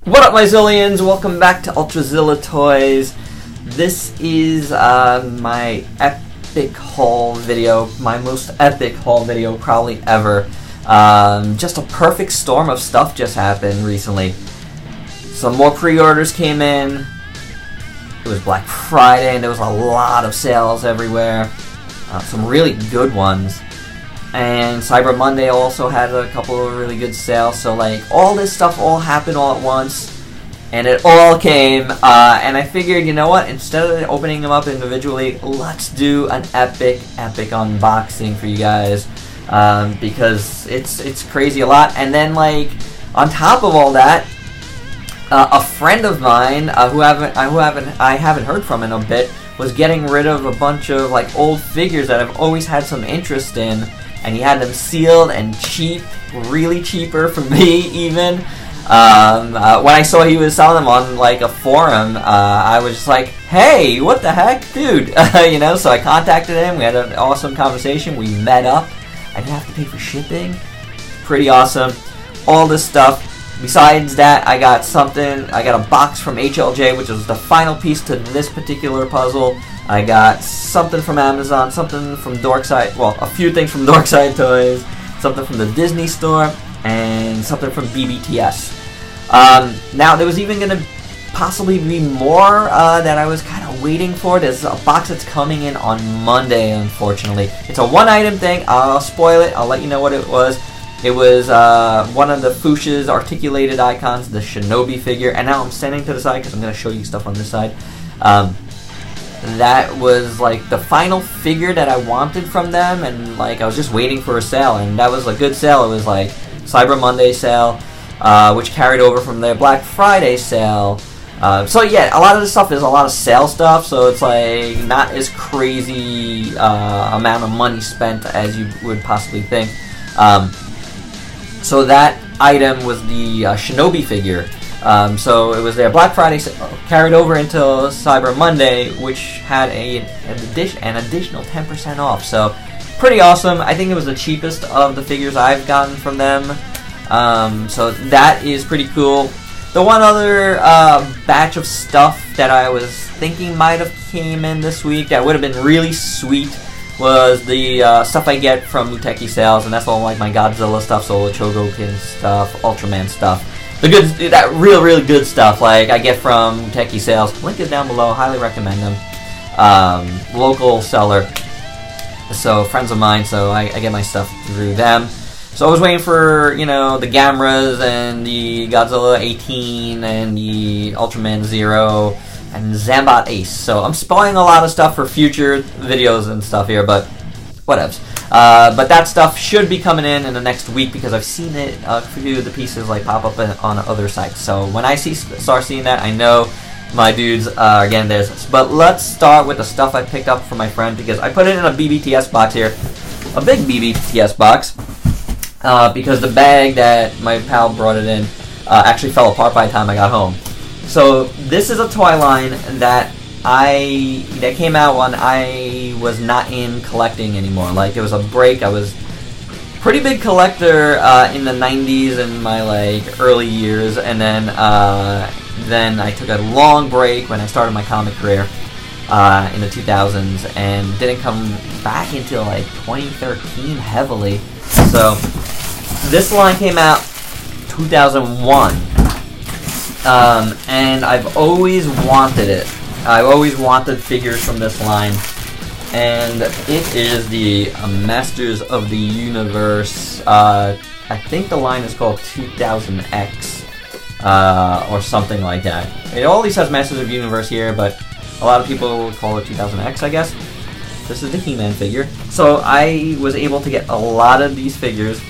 What up, my Zillions? Welcome back to Ultrazilla Toys. This is my epic haul video, my most epic haul video probably ever. Just a perfect storm of stuff just happened recently. Some more pre-orders came in. It was Black Friday and there was a lot of sales everywhere. Some really good ones. And Cyber Monday also had a couple of really good sales, so like all this stuff all happened all at once, and it all came, and I figured, you know what, instead of opening them up individually, let's do an epic unboxing for you guys, because it's crazy a lot. And then like on top of all that, a friend of mine who I haven't heard from in a bit was getting rid of a bunch of like old figures that I've always had some interest in. And he had them sealed and cheap, really cheaper for me even. When I saw he was selling them on like a forum, I was just like, hey, what the heck, dude? You know, so I contacted him, we had an awesome conversation, we met up. I didn't have to pay for shipping. Pretty awesome. All this stuff. Besides that, I got a box from HLJ, which is the final piece to this particular puzzle. I got something from Amazon, something from Dorkside, well, a few things from Dorkside Toys, something from the Disney store, and something from BBTS. Now, there was even going to possibly be more that I was kind of waiting for. There's a box that's coming in on Monday, unfortunately. It's a one-item thing. I'll spoil it. I'll let you know what it was. It was one of the Fuchsia's articulated icons, the Shinobi figure, and now I'm standing to the side because I'm going to show you stuff on this side. That was like the final figure that I wanted from them, and like I was just waiting for a sale, and that was a good sale. It was like Cyber Monday sale, which carried over from their Black Friday sale. So yeah, a lot of this stuff is a lot of sale stuff, so it's like not as crazy amount of money spent as you would possibly think. So that item was the Shinobi figure. So it was their Black Friday carried over into Cyber Monday, which had an additional 10% off. So pretty awesome. I think it was the cheapest of the figures I've gotten from them. So that is pretty cool. The one other batch of stuff that I was thinking might have came in this week that would have been really sweet was the stuff I get from Muteki sales, and that's all like my Godzilla stuff, Solar Chogokin stuff, Ultraman stuff. That really good stuff, like I get from Muteki sales. Link is down below. Highly recommend them. Local seller, so friends of mine. So I get my stuff through them. So I was waiting for, you know, the Gamras and the Godzilla 18 and the Ultraman 0 and Zambot Ace. So I'm spoiling a lot of stuff for future videos and stuff here, but whatevs. But that stuff should be coming in the next week because I've seen it, a few of the pieces like pop up on other sites. So when I start seeing that, I know my dudes are getting theirs. But let's start with the stuff I picked up from my friend because I put it in a BBTS box here, a big BBTS box, because the bag that my pal brought it in actually fell apart by the time I got home. So this is a toy line that came out when I was not in collecting anymore. Like it was a break. I was a pretty big collector in the 90s and my like early years, and then I took a long break when I started my comic career in the 2000s, and didn't come back until like 2013 heavily. So this line came out 2001, and I've always wanted it. I've always wanted figures from this line, and it is the Masters of the Universe. I think the line is called 2000X, or something like that. It always has Masters of the Universe here, but a lot of people would call it 2000X, I guess. This is the He-Man figure. So I was able to get a lot of these figures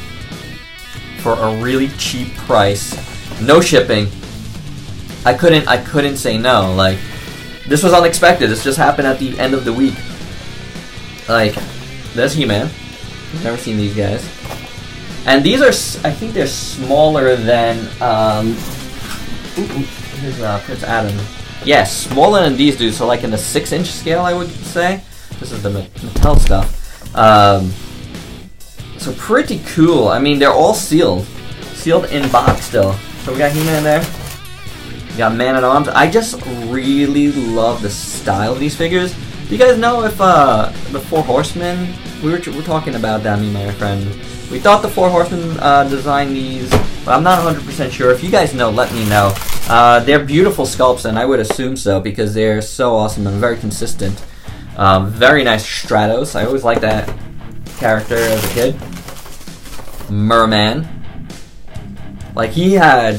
for a really cheap price, no shipping. I couldn't say no. Like, this was unexpected. This just happened at the end of the week. Like, there's He-Man. I've never seen these guys. And these are, I think they're smaller than, here's Prince Adam. Yeah, smaller than these dudes, so like in the 6-inch scale, I would say. This is the Mattel stuff. So pretty cool. I mean, they're all sealed in box still. So we got He-Man there. got Man-at-Arms. I just really love the style of these figures. Do you guys know if the Four Horsemen, we were talking about that, me and my friend. We thought the Four Horsemen designed these, but I'm not 100% sure. If you guys know, let me know. They're beautiful sculpts, and I would assume so, because they're so awesome and very consistent. Very nice Stratos. I always liked that character as a kid. Merman. Like, he had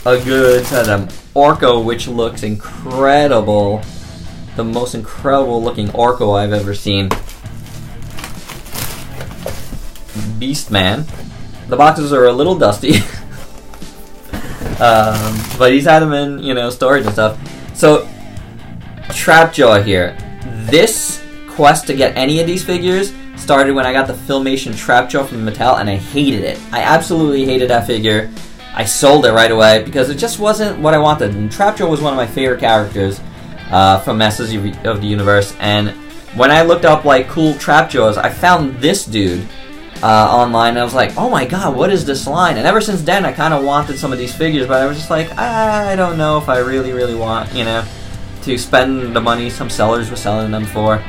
a good set of them. Orko, which looks incredible. The most incredible looking Orko I've ever seen. Beastman. The boxes are a little dusty. But he's had them in, you know, storage and stuff. So, Trapjaw here. This quest to get any of these figures started when I got the Filmation Trapjaw from Mattel, and I hated it. I absolutely hated that figure. I sold it right away because it just wasn't what I wanted. And Trapjaw was one of my favorite characters from Masters of the Universe. And when I looked up like cool Trapjaws, I found this dude online, and I was like, oh my god, what is this line? And ever since then, I kind of wanted some of these figures, but I was just like, I don't know if I really want, you know, to spend the money some sellers were selling them for.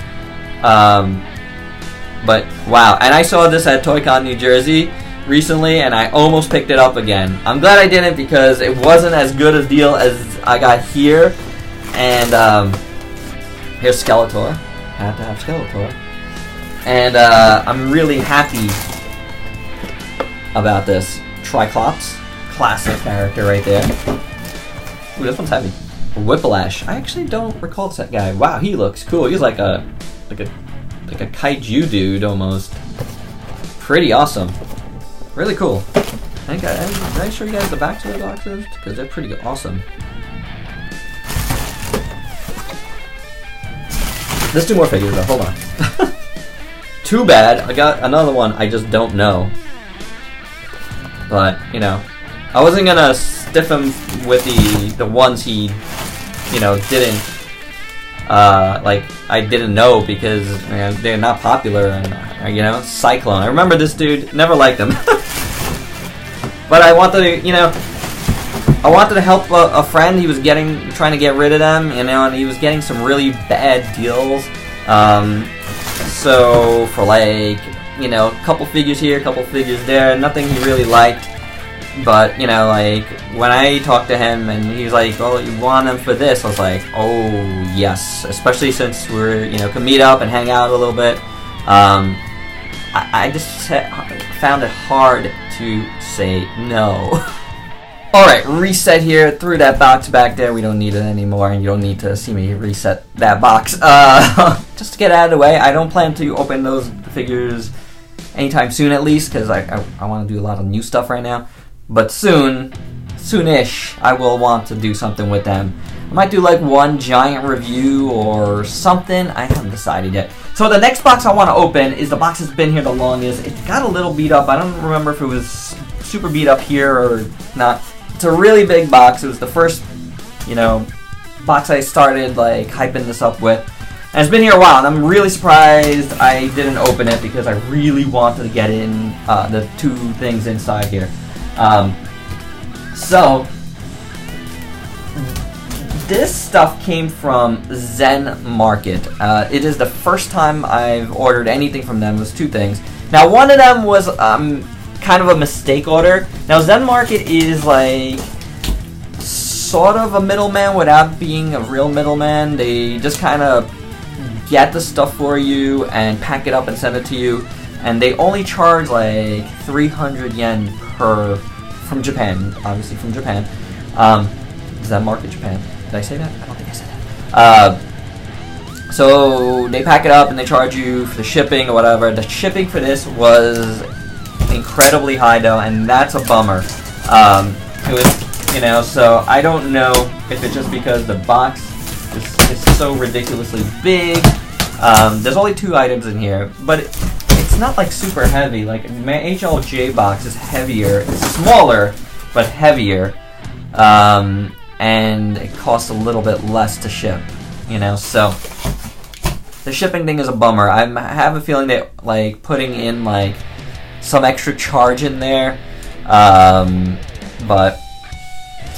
But wow, and I saw this at Toy-Con New Jersey recently, and I almost picked it up again. I'm glad I didn't, because it wasn't as good a deal as I got here. And here's Skeletor. Had to have Skeletor. And I'm really happy about this. Triclops, classic character right there. Ooh, this one's heavy. Whiplash. I actually don't recall that guy. Wow, he looks cool. He's like a kaiju dude almost. Pretty awesome. Really cool. Did I show you guys the backs of the boxes? Because they're pretty awesome. There's two more figures though. Hold on. Too bad. I got another one I just don't know. But, you know, I wasn't gonna stiff him with the ones he, you know, didn't, like, I didn't know because, man, they're not popular, and, you know, Cyclone. I remember this dude, never liked him. But I wanted to, you know, I wanted to help a friend. He was trying to get rid of them, you know, and he was getting some really bad deals. So, for like, you know, a couple figures here, a couple figures there, nothing he really liked. But, you know, like, when I talked to him and he was like, well, you want them for this? I was like, oh, yes. Especially since we're, you know, can meet up and hang out a little bit. I just found it hard to say no. Alright, reset here. Threw that box back there. We don't need it anymore, and you don't need to see me reset that box. Just to get out of the way, I don't plan to open those figures anytime soon, at least, because I want to do a lot of new stuff right now. But soonish, I will want to do something with them. I might do like one giant review or something. I haven't decided yet. So the next box I want to open is the box that's been here the longest. It got a little beat up. I don't remember if it was super beat up here or not. It's a really big box. It was the first, you know, box I started like hyping this up with. And it's been here a while, and I'm really surprised I didn't open it because I really wanted to get in the two things inside here. So, this stuff came from Zen Market. It is the first time I've ordered anything from them. It was two things. Now, one of them was kind of a mistake order. Now, Zen Market is like sort of a middleman without being a real middleman. They just kind of get the stuff for you and pack it up and send it to you. And they only charge like 300 yen per, from Japan, obviously from Japan. Zen Market Japan. Did I say that? I don't think I said that. So they pack it up and they charge you for the shipping or whatever. The shipping for this was incredibly high though, and that's a bummer. It was, you know, so I don't know if it's just because the box is so ridiculously big. There's only 2 items in here, but it's not like super heavy. Like my HLJ box is heavier, it's smaller but heavier, and it costs a little bit less to ship. You know, so the shipping thing is a bummer. I have a feeling that like putting in like some extra charge in there, but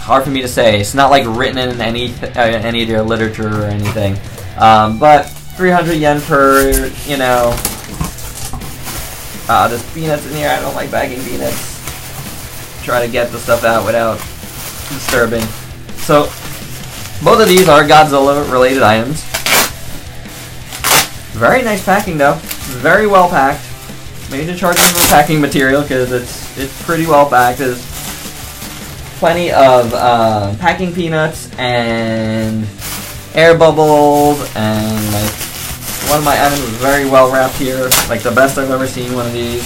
hard for me to say. It's not like written in any of their literature or anything. But 300 yen per, you know. There's peanuts in here. I don't like bagging peanuts. Try to get the stuff out without disturbing. So, both of these are Godzilla related items. Very nice packing though. Very well packed. Major charges for packing material because it's pretty well packed. There's plenty of packing peanuts and air bubbles, and like one of my items is very well wrapped here. Like the best I've ever seen one of these.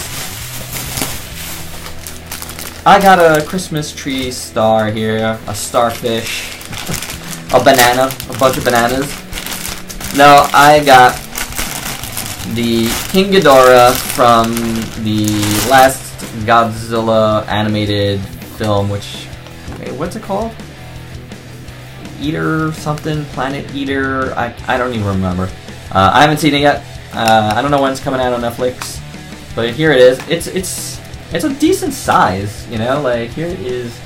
I got a Christmas tree star here, a starfish, a banana, a bunch of bananas. No, I got the King Ghidorah from the last Godzilla animated film, which, what's it called? Eater something? Planet Eater? I don't even remember. I haven't seen it yet. I don't know when it's coming out on Netflix, but here it is. It's a decent size, you know. Like here is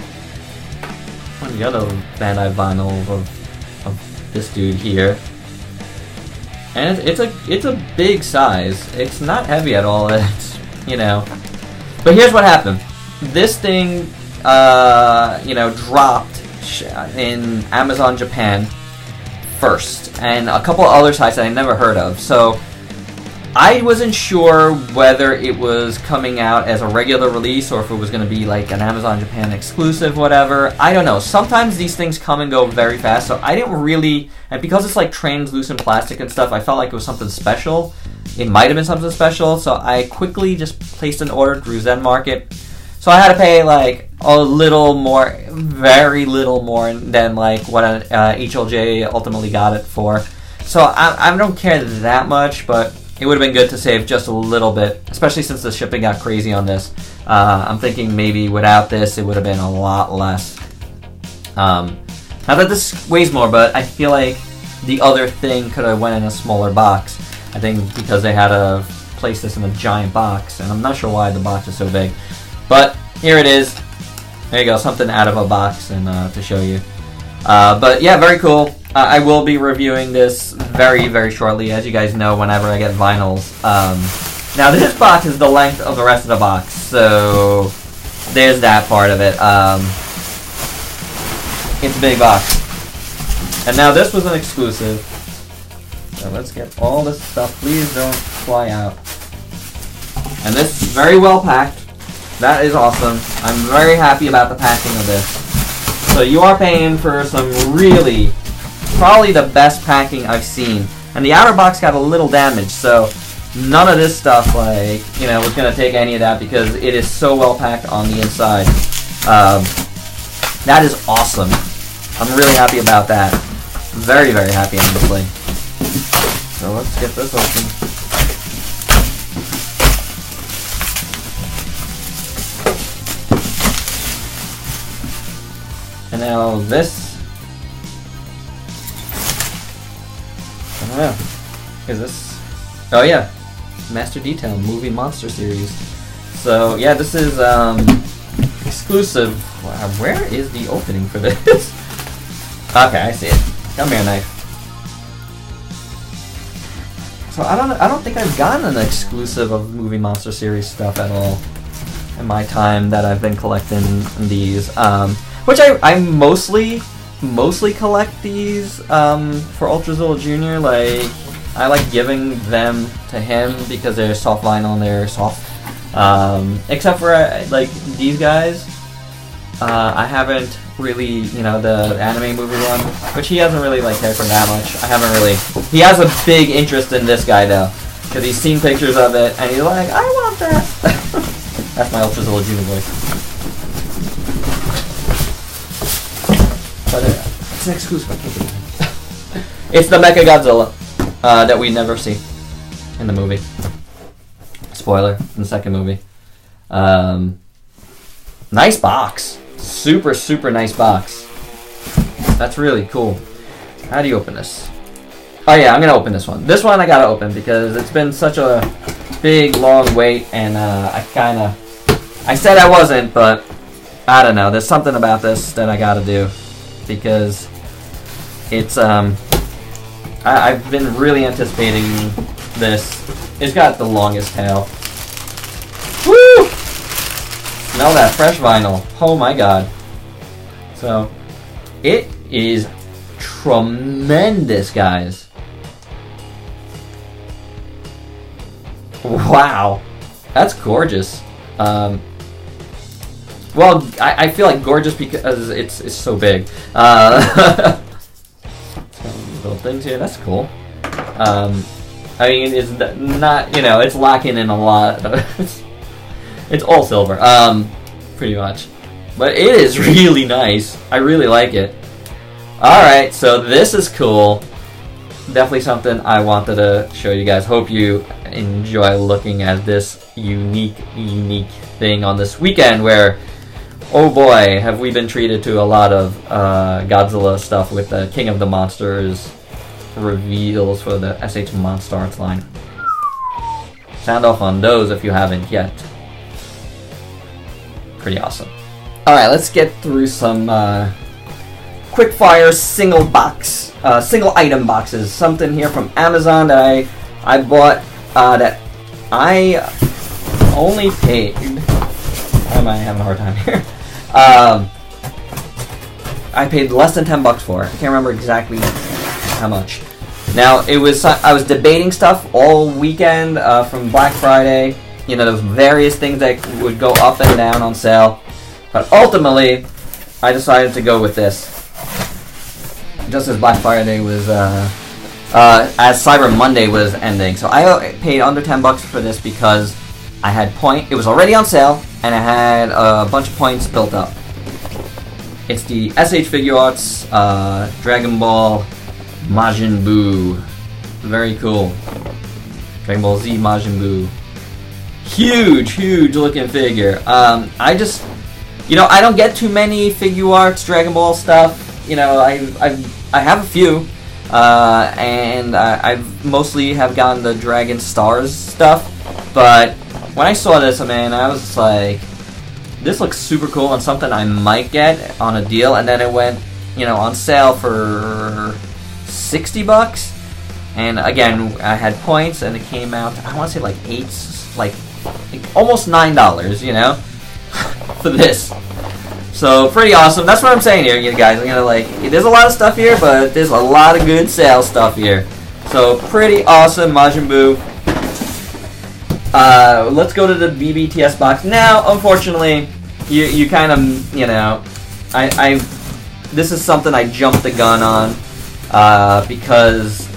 one of the other Bandai vinyls of this dude here, and it's a big size. It's not heavy at all. It's, you know. But here's what happened. This thing, you know, dropped in Amazon Japan first, and a couple of other sites that I never heard of. So I wasn't sure whether it was coming out as a regular release or if it was going to be like an Amazon Japan exclusive, whatever. I don't know. Sometimes these things come and go very fast, so I didn't really... And because it's like translucent plastic and stuff, I felt like it was something special. It might have been something special, so I quickly just placed an order through Zen Market. So I had to pay like a little more, very little more than like what HLJ ultimately got it for. So I don't care that much, but it would have been good to save just a little bit, especially since the shipping got crazy on this. I'm thinking maybe without this, it would have been a lot less. Not that this weighs more, but I feel like the other thing could have went in a smaller box. I think because they had to place this in a giant box, and I'm not sure why the box is so big. But here it is. There you go, something out of a box and to show you. But yeah, very cool. I will be reviewing this very, very shortly. As you guys know, whenever I get vinyls. Now this box is the length of the rest of the box, so there's that part of it. It's a big box. And now this was an exclusive. So let's get all this stuff. Please don't fly out. And this is very well packed. That is awesome. I'm very happy about the packing of this. So you are paying for some really, probably the best packing I've seen. And the outer box got a little damaged, so none of this stuff, like, you know, was going to take any of that because it is so well packed on the inside. That is awesome. I'm really happy about that. Very, very happy, honestly. So let's get this open. And now this, I don't know, is this, oh yeah, Master Detail Movie Monster Series. So yeah, this is exclusive. Wow, where is the opening for this? Okay, I see it. Come here, knife. So I don't think I've gotten an exclusive of Movie Monster Series stuff at all in my time that I've been collecting these. Which I mostly collect these for Ultrazilla Jr. Like, I like giving them to him because they're soft vinyl and they're soft. Except for like these guys, I haven't really, you know, the anime movie one, which he hasn't really like cared for that much. I haven't really. He has a big interest in this guy though, because he's seen pictures of it and he's like, I want that. That's my Ultrazilla Jr. voice. But it's an exclusive. I can't believe it. It's the Mecha Godzilla that we never see in the movie. Spoiler, in the second movie. Nice box. Super, super nice box. That's really cool. How do you open this? Oh yeah, I'm going to open this one. This one I got to open because it's been such a big, long wait, and I said I wasn't, but I don't know. There's something about this that I gotta do because it's I've been really anticipating this. It's got the longest tail. Woo! Smell that fresh vinyl. Oh my god. So, it is tremendous, guys. Wow. That's gorgeous. Well, I feel like gorgeous because it's so big. Little things here, that's cool. I mean, it's not, you know, it's lacking in a lot. It's all silver, pretty much. But it is really nice. I really like it. Alright, so this is cool. Definitely something I wanted to show you guys. Hope you enjoy looking at this unique thing on this weekend where, oh boy, have we been treated to a lot of Godzilla stuff with the King of the Monsters reveals for the SH Monstars line. Sound off on those if you haven't yet. Pretty awesome. Alright, let's get through some quick fire single item boxes. Something here from Amazon that I bought that I only paid. Why am I having a hard time here? I paid less than $10 for it. I can't remember exactly how much. Now it was I was debating stuff all weekend from Black Friday. You know, there's various things that would go up and down on sale, but ultimately I decided to go with this. Just as Black Friday was, as Cyber Monday was ending, so I paid under $10 for this because I had it was already on sale, and I had a bunch of points built up. It's the SH Figure Arts Dragon Ball Majin Buu. Very cool. Dragon Ball Z Majin Buu. Huge looking figure. I just, you know, I don't get too many Figure Arts Dragon Ball stuff. You know, I have a few, and I've mostly have gotten the Dragon Stars stuff. But when I saw this, man, I was just like, this looks super cool and something I might get on a deal. And then it went, you know, on sale for $60. And again, I had points, and it came out, I want to say like almost $9, you know, for this. So pretty awesome. That's what I'm saying here, you guys. You know, like, there's a lot of stuff here, but there's a lot of good sale stuff here. So pretty awesome, Majin Buu. Let's go to the BBTS box now. Unfortunately, you kind of, you know, this is something I jumped the gun on because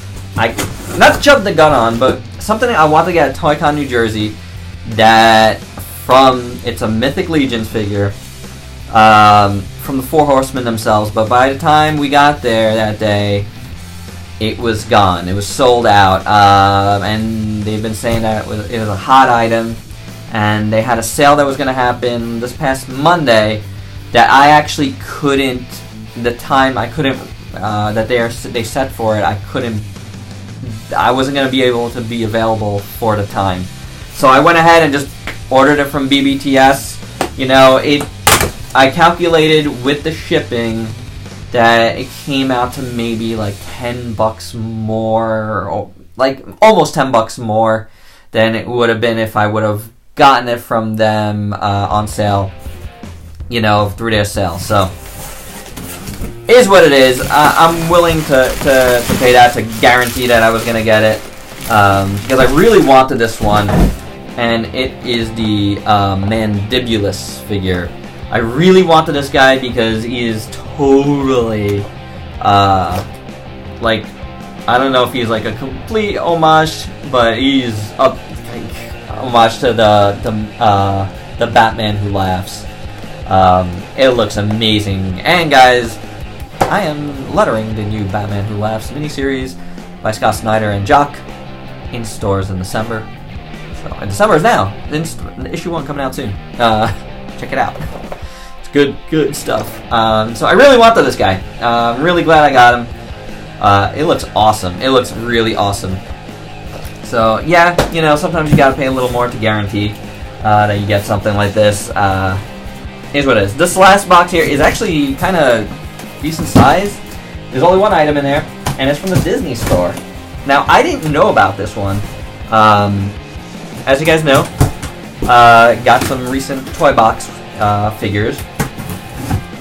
not jumped the gun on, but something I want to get at Toy-Con New Jersey. It's a Mythic Legions figure. From the Four Horsemen themselves, but by the time we got there that day, it was gone. It was sold out, and they've been saying that it was a hot item, and they had a sale that was going to happen this past Monday that I actually couldn't, that they set for it, I wasn't going to be able to be available for the time. So I went ahead and just ordered it from BBTS. You know, I calculated with the shipping that it came out to maybe like $10 more, or like almost $10 more than it would have been if I would have gotten it from them on sale, you know, through their sale. So it is what it is. I'm willing to pay that to guarantee that I was going to get it, because I really wanted this one, and it is the Mandibulus figure. I really wanted this guy because he is totally, like, I don't know if he's like a complete homage, but he's a homage to the Batman Who Laughs. It looks amazing. And guys, I am lettering the new Batman Who Laughs miniseries by Scott Snyder and Jock in stores in December. So, and December is now. Issue 1 coming out soon. Check it out. Good stuff. So I really wanted this guy. I'm really glad I got him. It looks awesome. It looks really awesome. So yeah, you know, sometimes you gotta pay a little more to guarantee that you get something like this. here's what it is. This last box here is actually kind of decent size. There's only one item in there, and it's from the Disney store. Now, I didn't know about this one. As you guys know, got some recent Toy Box figures,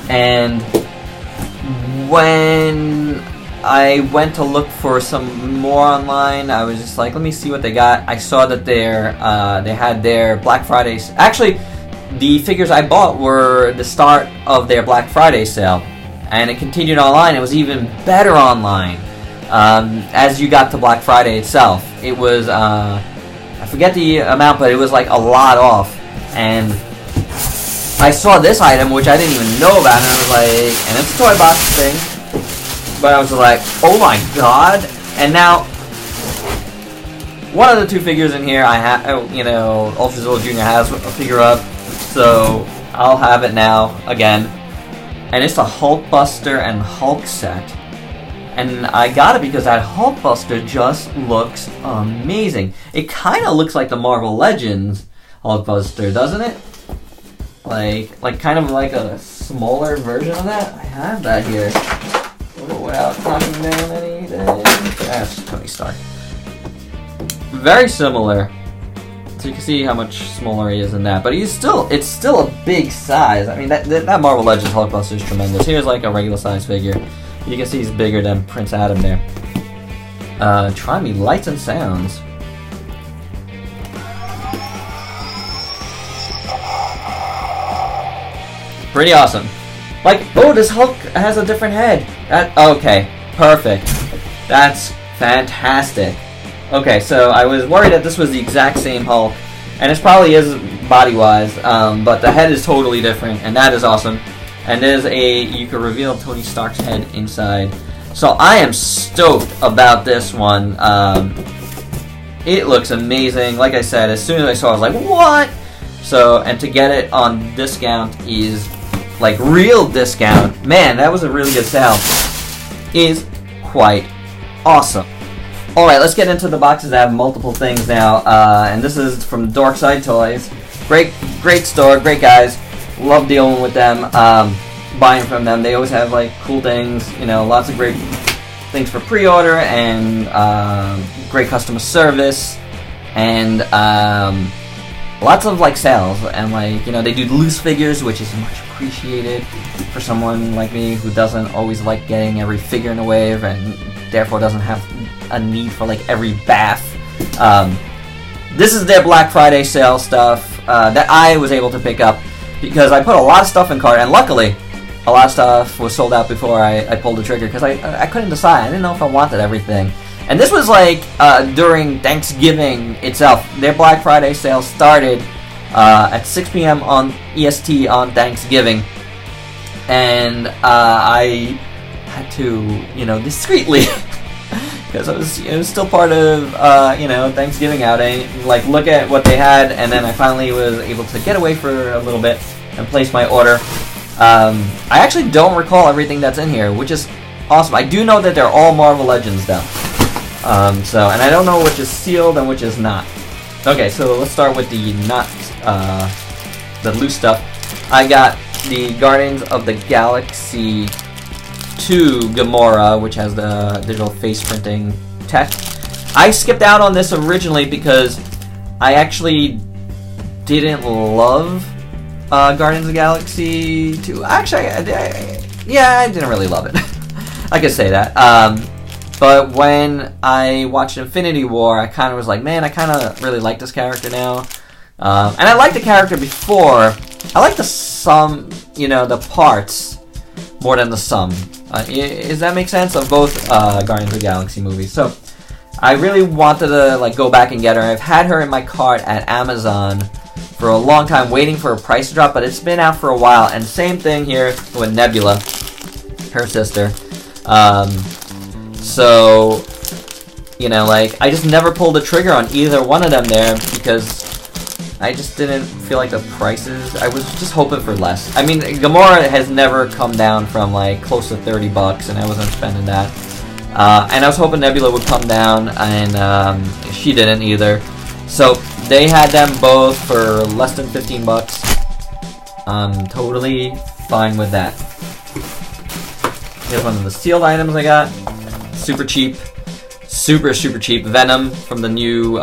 and when I went to look for some more online, I was just like, let me see what they got. I saw that they had their Black Fridays. Actually, the figures I bought were the start of their Black Friday sale, and it continued online. It was even better online as you got to Black Friday itself. It was, I forget the amount, but it was like a lot off. And I saw this item, which I didn't even know about, and I was like, and it's a Toy Box thing, but I was like, oh my god. And now, one of the two figures in here, I have, you know, Ultrazilla Jr. has a figure of, so I'll have it now again. And it's a Hulk Buster and Hulk set. And I got it because that Hulk Buster just looks amazing. It kind of looks like the Marvel Legends Hulk Buster, doesn't it? Like kind of like a smaller version of that. I have that here. Without knocking down anything. That's Tony Stark. Very similar. So you can see how much smaller he is than that. But it's still a big size. I mean, that Marvel Legends Hulk Buster is tremendous. Here's like a regular size figure. You can see he's bigger than Prince Adam there. Try me lights and sounds. Pretty awesome. Like, oh, this Hulk has a different head. Okay, perfect. That's fantastic. Okay, so I was worried that this was the exact same Hulk, and it probably is body-wise, but the head is totally different, and that is awesome. And there's you can reveal Tony Stark's head inside. So I am stoked about this one. It looks amazing. Like I said, as soon as I saw it, I was like, what? So, and to get it on discount is, like, real discount. Man, that was a really good sale. Is quite awesome. Alright, let's get into the boxes. I have multiple things now. And this is from Dorkside Toys. Great store, great guys. Love dealing with them, buying from them. They always have like cool things, you know, lots of great things for pre-order, and great customer service, and lots of like sales, and like, you know, they do loose figures, which is much appreciated for someone like me who doesn't always like getting every figure in a wave, and therefore doesn't have a need for like every bath. This is their Black Friday sale stuff that I was able to pick up, because I put a lot of stuff in cart, and luckily, a lot of stuff was sold out before I pulled the trigger, because I couldn't decide. I didn't know if I wanted everything. And this was like during Thanksgiving itself. Their Black Friday sale started at 6 p.m. on EST on Thanksgiving. And I had to, you know, discreetly, because it was still part of, you know, Thanksgiving outing, like, look at what they had, and then I finally was able to get away for a little bit and place my order. I actually don't recall everything that's in here, which is awesome. I do know that they're all Marvel Legends, though. So, and I don't know which is sealed and which is not. Okay, so let's start with the the loose stuff. I got the Guardians of the Galaxy 2 Gamora, which has the digital face printing tech. I skipped out on this originally because I actually didn't love Guardians of the Galaxy 2. Actually, yeah, I didn't really love it. I could say that. But when I watched Infinity War, I kind of was like, man, I kind of really like this character now. And I liked the character before. I like the sum, you know, the parts more than the sum. Does that make sense? Of both Guardians of the Galaxy movies. So I really wanted to like go back and get her. I've had her in my cart at Amazon for a long time, waiting for a price to drop, but it's been out for a while. And same thing here with Nebula, her sister. So, you know, like, I just never pulled the trigger on either one of them there because I just didn't feel like the prices, I was just hoping for less. I mean, Gamora has never come down from like close to 30 bucks, and I wasn't spending that. And I was hoping Nebula would come down, and she didn't either. So they had them both for less than 15 bucks. I'm totally fine with that. Here's one of the sealed items I got. Super cheap. Super cheap. Venom from the new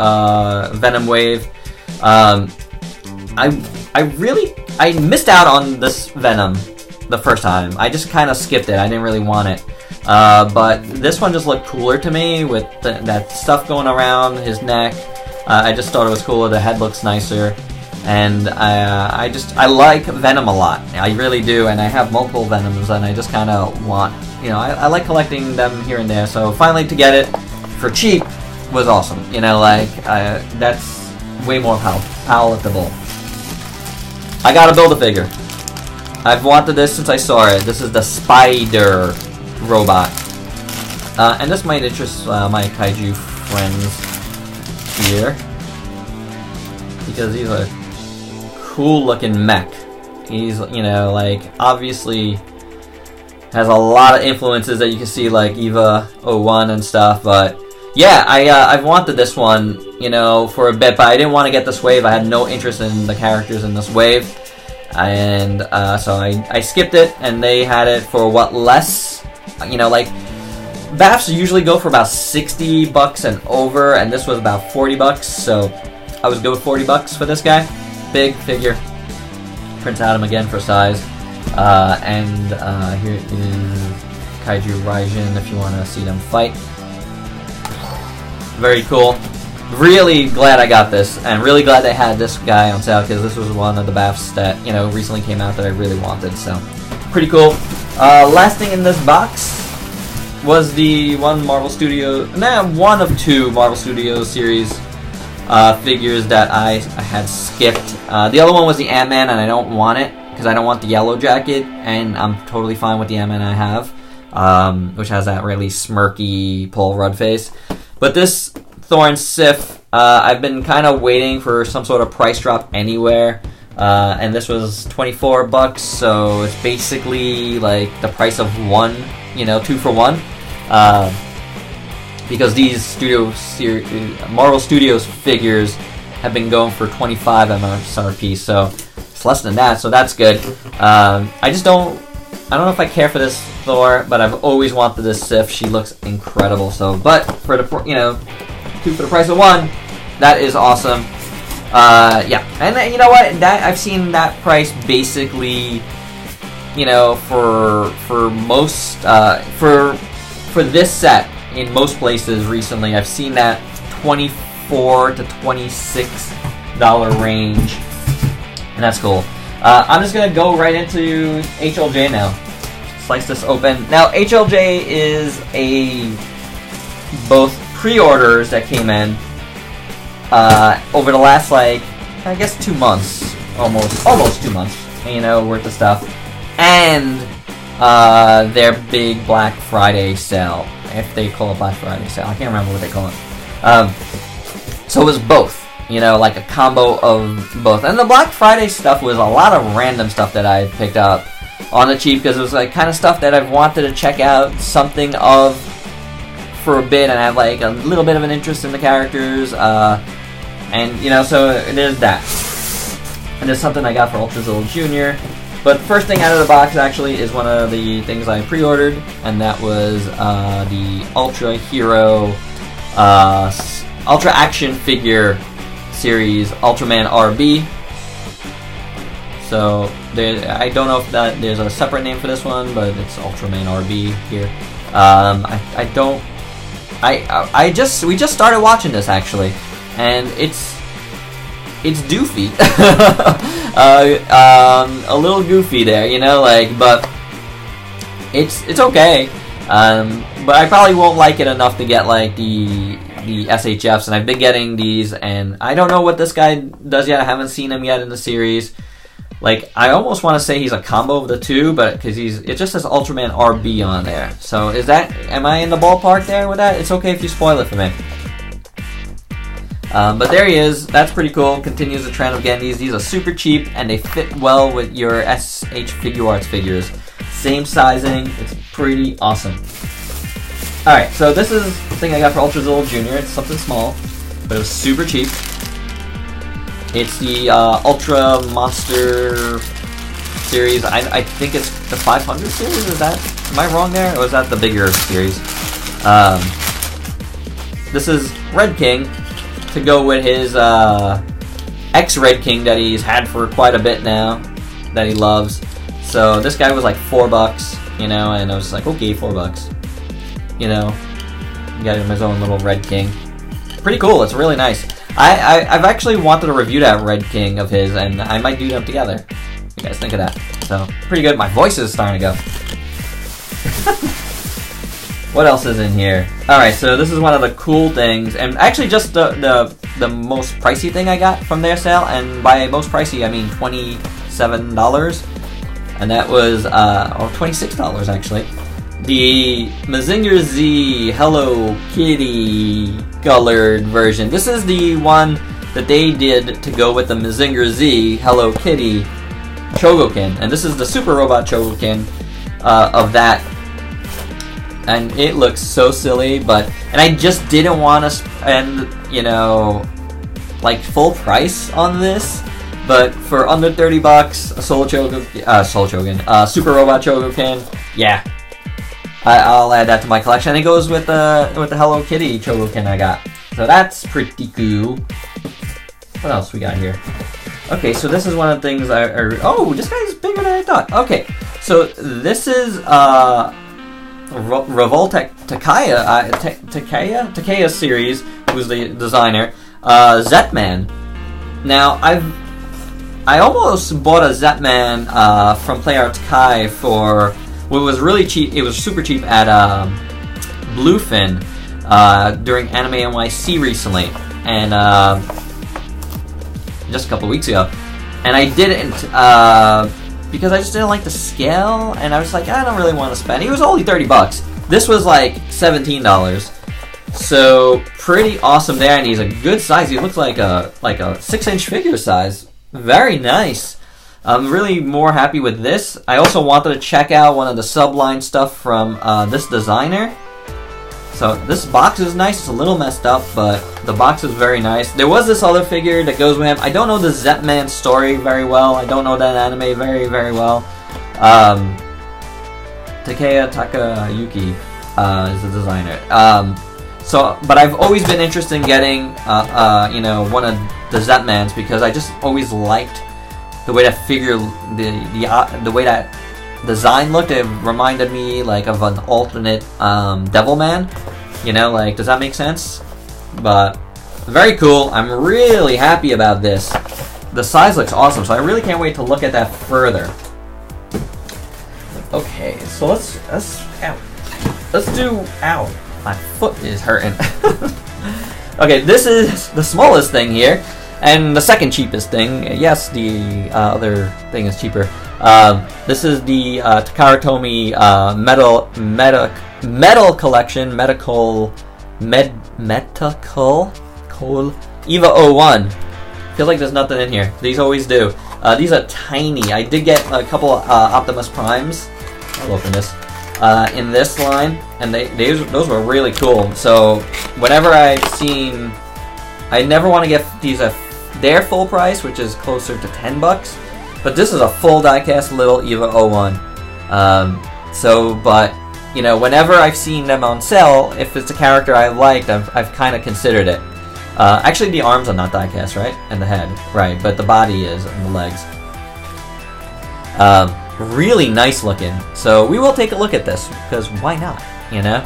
Venom wave. I missed out on this Venom the first time. I just kind of skipped it. I didn't really want it. But this one just looked cooler to me with that stuff going around his neck. I just thought it was cooler. The head looks nicer. And I like Venom a lot. I really do. And I have multiple Venoms, and I just kind of want, you know, I like collecting them here and there. So finally to get it for cheap was awesome. You know, like, that's way more palatable. I gotta build a figure. I've wanted this since I saw it. This is the Spider robot. And this might interest my kaiju friends here, because he's a cool looking mech. He's, you know, like, obviously has a lot of influences that you can see, like EVA 01 and stuff, but yeah, I've wanted this one, you know, for a bit, but I didn't want to get this wave. I had no interest in the characters in this wave, and so I skipped it, and they had it for what, less? You know, like, BAFs usually go for about 60 bucks and over, and this was about 40 bucks, so I was good with 40 bucks for this guy. Big figure. Prints out him again for size. And here is Kaiju Raijin if you want to see them fight. Very cool. Really glad I got this, and really glad they had this guy on sale, because this was one of the BAFs that, you know, recently came out that I really wanted, so pretty cool. Last thing in this box was the one of two Marvel Studios series figures that I had skipped. The other one was the Ant-Man, and I don't want it because I don't want the yellow jacket, and I'm totally fine with the Ant-Man I have, which has that really smirky Paul Rudd face. But this Thorn Sif, I've been kind of waiting for some sort of price drop anywhere, and this was 24 bucks, so it's basically like the price of one, you know, 2 for 1. Because these Marvel Studios figures have been going for 25 MSRP, so it's less than that, so that's good. I don't know if I care for this Thor, but I've always wanted this Sif. She looks incredible. So, but for the, you know, 2 for the price of 1, that is awesome. Yeah, and you know what? That I've seen that price basically, you know, for most for this set in most places recently. I've seen that $24 to $26 range, and that's cool. I'm just gonna go right into HLJ now. Slice this open. Now HLJ is both pre-orders that came in over the last, like, I guess 2 months, almost 2 months, you know, worth of stuff, and their big Black Friday sale, if they call it Black Friday sale. I can't remember what they call it. So it was both. You know, like a combo of both. And the Black Friday stuff was a lot of random stuff that I picked up on the cheap, because it was like kind of stuff that I've wanted to check out something of for a bit, and I have like a little bit of an interest in the characters, and you know, so there's that. And there's something I got for Ultrazilla Jr. But the first thing out of the box actually is one of the things I pre-ordered, and that was the Ultra Hero Ultra Action Figure Series Ultraman RB. So I don't know if there's a separate name for this one, but it's Ultraman RB here. We just started watching this actually, and it's doofy, a little goofy there, you know, like, but it's okay. But I probably won't like it enough to get like the SHFs, and I've been getting these, and I don't know what this guy does yet. I haven't seen him yet in the series. Like, I almost want to say he's a combo of the two, but because it just says Ultraman RB on there. So am I in the ballpark there with that? It's okay if you spoil it for me. But there he is. That's pretty cool. Continues the trend of getting these. These are super cheap, and they fit well with your SH Figure Arts figures. Same sizing. It's pretty awesome. Alright, so this is the thing I got for Ultrazilla Jr. It's something small, but it was super cheap. It's the Ultra Monster series. I think it's the 500 series. Is that? Am I wrong there, or is that the bigger series? This is Red King to go with his ex-Red King that he's had for quite a bit now, that he loves. So this guy was like $4, you know, and I was like, okay, $4, you know. Got him his own little Red King. Pretty cool. It's really nice. I've actually wanted to review that Red King of his, and I might do them together. What you guys think of that? So pretty good. My voice is starting to go. What else is in here? All right, so this is one of the cool things, and actually just the most pricey thing I got from their sale. And by most pricey, I mean $27, and that was or $26 actually. The Mazinger Z Hello Kitty colored version. This is the one that they did to go with the Mazinger Z Hello Kitty Chogokin, and this is the Super Robot Chogokin of that. And it looks so silly, and I just didn't want to spend, you know, like full price on this. But for under $30, a Super Robot Chogokin, yeah. I'll add that to my collection. And it goes with the Hello Kitty Chogokin I got. So that's pretty cool. What else we got here? Okay, so this is one of the things oh, this guy's bigger than I thought. Okay, so this is Revoltech Takaya series, who's the designer. Zetman. Now I almost bought a Zetman from PlayArts Kai for what was really cheap. It was super cheap at Bluefin during Anime NYC recently, and just a couple weeks ago. And I didn't because I just didn't like the scale, and I was like, I don't really want to spend. It was only $30. This was like $17. So pretty awesome there, and he's a good size. He looks like a 6-inch figure size. Very nice. I'm really more happy with this. I also wanted to check out one of the subline stuff from this designer. So this box is nice. It's a little messed up, but the box is very nice. There was this other figure that goes with him. I don't know the Zetman story very well. I don't know that anime very, very well. Takaya Takayuki is the designer. But I've always been interested in getting, you know, one of the Zetmans because I just always liked the way that figure, the way that design looked. It reminded me like of an alternate Devilman. You know, like, does that make sense? But very cool. I'm really happy about this. The size looks awesome, so I really can't wait to look at that further. Okay, so let's do. Ow, my foot is hurting. Okay, this is the smallest thing here. And the second cheapest thing, yes, the other thing is cheaper. This is the Takara Tomy metal collection, medical EVA 01. Feel like there's nothing in here. These always do. These are tiny. I did get a couple Optimus Primes. I'll open this. In this line, and those were really cool. So whenever I've seen, I never want to get these at their full price, which is closer to $10, but this is a full diecast little EVA 01. But you know, whenever I've seen them on sale, if it's a character I liked, I've kind of considered it. Actually, the arms are not diecast, right? And the head, right? But the body is, and the legs. Really nice looking. So we will take a look at this because why not? You know.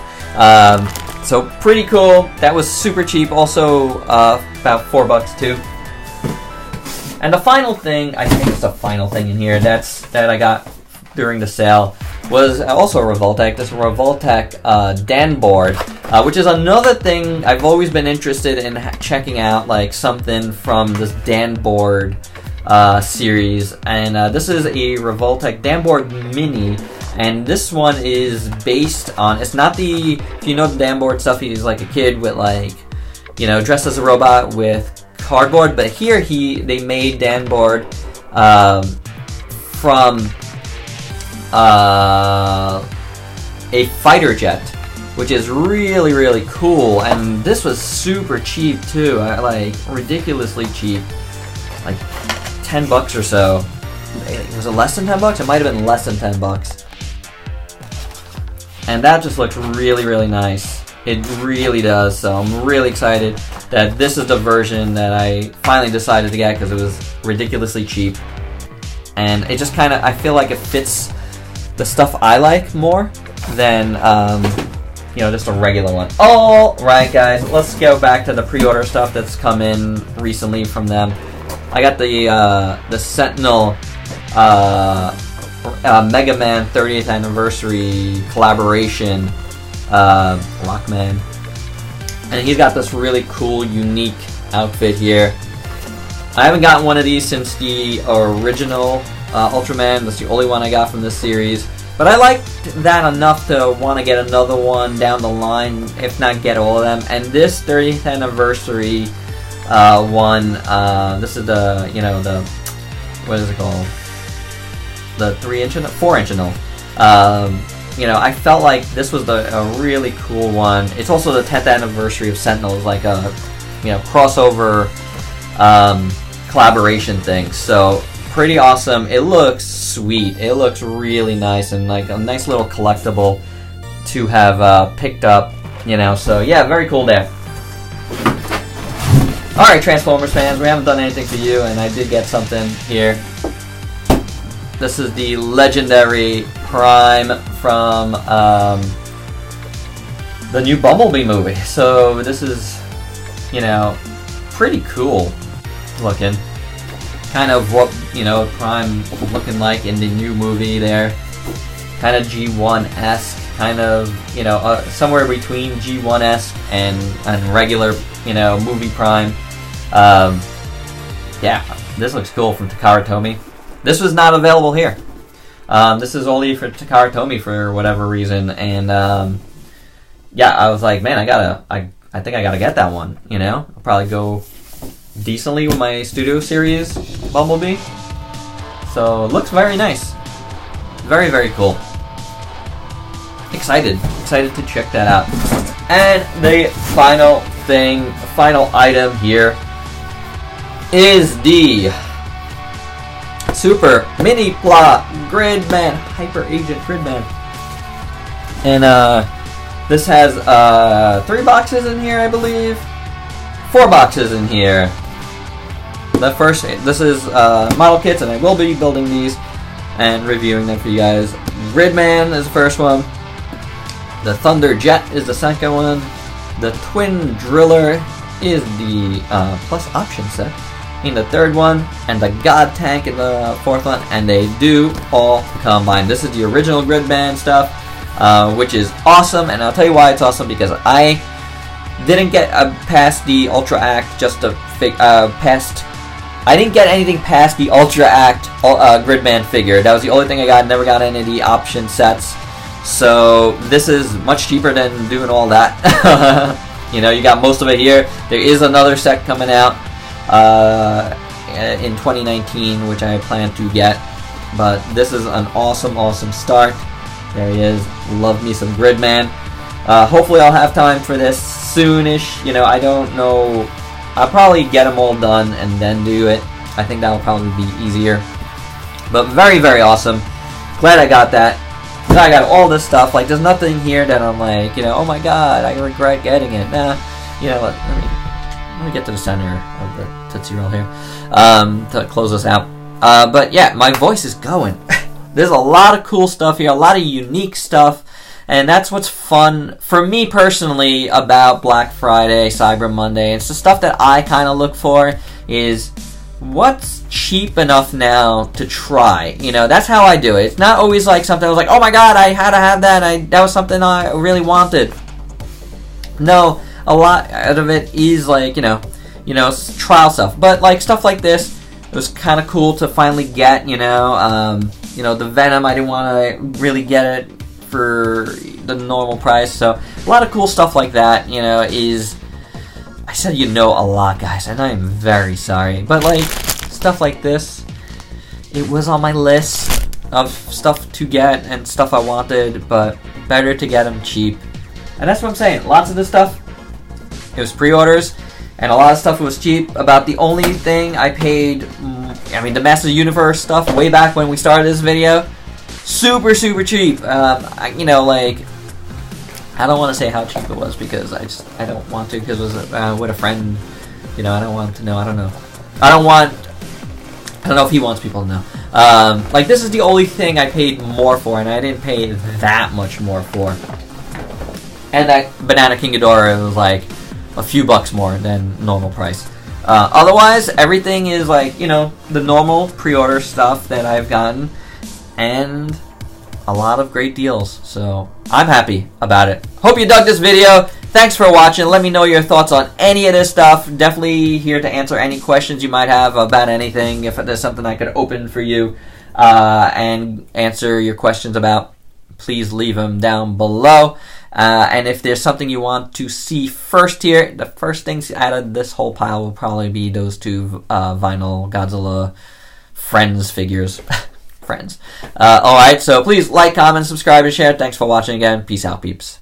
So pretty cool. That was super cheap. Also about $4 too. And the final thing, I think it's the final thing in here that I got during the sale was also a Revoltech. This Revoltech Dan board, which is another thing I've always been interested in checking out, like something from this Dan board series. And this is a Revoltech Dan board mini, and this one is based on. It's not the, if you know the Dan board stuff, he's like a kid with like, you know, dressed as a robot with cardboard, but here they made Dan board from a fighter jet, which is really, really cool. And this was super cheap too, like ridiculously cheap, like $10 or so. Was it less than 10 bucks? It might have been less than 10 bucks. And that just looks really, really nice. It really does. So I'm really excited that this is the version that I finally decided to get because it was ridiculously cheap. And it just kind of, I feel like it fits the stuff I like more than, you know, just a regular one. Alright guys, let's go back to the pre-order stuff that's come in recently from them. I got the Sentinel Mega Man 30th Anniversary collaboration Rockman. And he's got this really cool, unique outfit here. I haven't gotten one of these since the original Ultraman. That's the only one I got from this series. But I liked that enough to want to get another one down the line, if not get all of them. And this 30th anniversary one, this is the, you know, the, what is it called? The 3-inch and 4-inch and all. You know, I felt like this was a really cool one. It's also the 10th anniversary of Sentinel. It's like a, you know, crossover collaboration thing. So pretty awesome. It looks sweet. It looks really nice and like a nice little collectible to have picked up. You know, so yeah, very cool there. All right, Transformers fans, we haven't done anything for you, and I did get something here. This is the legendary Prime from the new Bumblebee movie. So this is, you know, pretty cool looking. Kind of what, you know, Prime looking like in the new movie there. Kind of G1-esque, kind of, you know, somewhere between G1-esque and regular, you know, movie Prime. Yeah, this looks cool from Takara Tomy. This was not available here. This is only for Takara Tomy for whatever reason, and yeah, I was like, man, I think I gotta get that one. You know, I'll probably go decently with my Studio Series Bumblebee. So it looks very nice, very, very cool. Excited to check that out. And the final thing, final item here is the Super Mini Plot Gridman, Hyper Agent Gridman. And this has 3 boxes in here, I believe. 4 boxes in here. The first, this is model kits, and I will be building these and reviewing them for you guys. Gridman is the first one. The Thunder Jet is the second one. The Twin Driller is the plus option set in the third one, and the God Tank in the fourth one, and they do all combine. This is the original Gridman stuff, which is awesome, and I'll tell you why it's awesome, because I didn't get past the Ultra Act just to I didn't get anything past the Ultra Act Gridman figure. That was the only thing I got. Never got any of the option sets. So this is much cheaper than doing all that. You know, you got most of it here. There is another set coming out in 2019, which I plan to get. But this is an awesome, awesome start. There he is. Love me some Gridman. Hopefully I'll have time for this soonish. You know, I don't know. I'll probably get them all done and then do it. I think that'll probably be easier. But very, very awesome. Glad I got that. I got all this stuff. Like, there's nothing here that I'm like, you know, oh my god, I regret getting it. Nah, you know, let me get to the center of the Tootsie Roll here to close this out. But yeah, my voice is going. There's a lot of cool stuff here, a lot of unique stuff, and that's what's fun for me personally about Black Friday, Cyber Monday. It's the stuff that I kind of look for is what's cheap enough now to try. You know, that's how I do it. It's not always like something I was like, oh my god, I had to have that, that was something I really wanted. No, a lot of it is like, you know, trial stuff. But like stuff like this, it was kind of cool to finally get, you know, the Venom, I didn't want to really get it for the normal price. So a lot of cool stuff like that, you know, is... I said you know a lot, guys, and I am very sorry. But, like, stuff like this, it was on my list of stuff to get and stuff I wanted, but better to get them cheap. And that's what I'm saying. Lots of this stuff, it was pre-orders, and a lot of stuff was cheap. About the only thing I paid I mean, the Masters of the Universe stuff way back when we started this video, super cheap. You know, like, I don't want to say how cheap it was because I don't want to, because it was with a friend. You know, I don't want to know. I don't know. I don't know if he wants people to know. Like, this is the only thing I paid more for, and I didn't pay that much more for. And that Banana King Ghidorah was like a few bucks more than normal price. Otherwise, everything is like, you know, the normal pre-order stuff that I've gotten, and a lot of great deals. So I'm happy about it. Hope you dug this video. Thanks for watching. Let me know your thoughts on any of this stuff. Definitely here to answer any questions you might have about anything. If there's something I could open for you and answer your questions about, please leave them down below. And if there's something you want to see first here, the first things out of this whole pile will probably be those two vinyl Godzilla Friends figures. Friends. Alright, so please like, comment, subscribe, and share. Thanks for watching again. Peace out, peeps.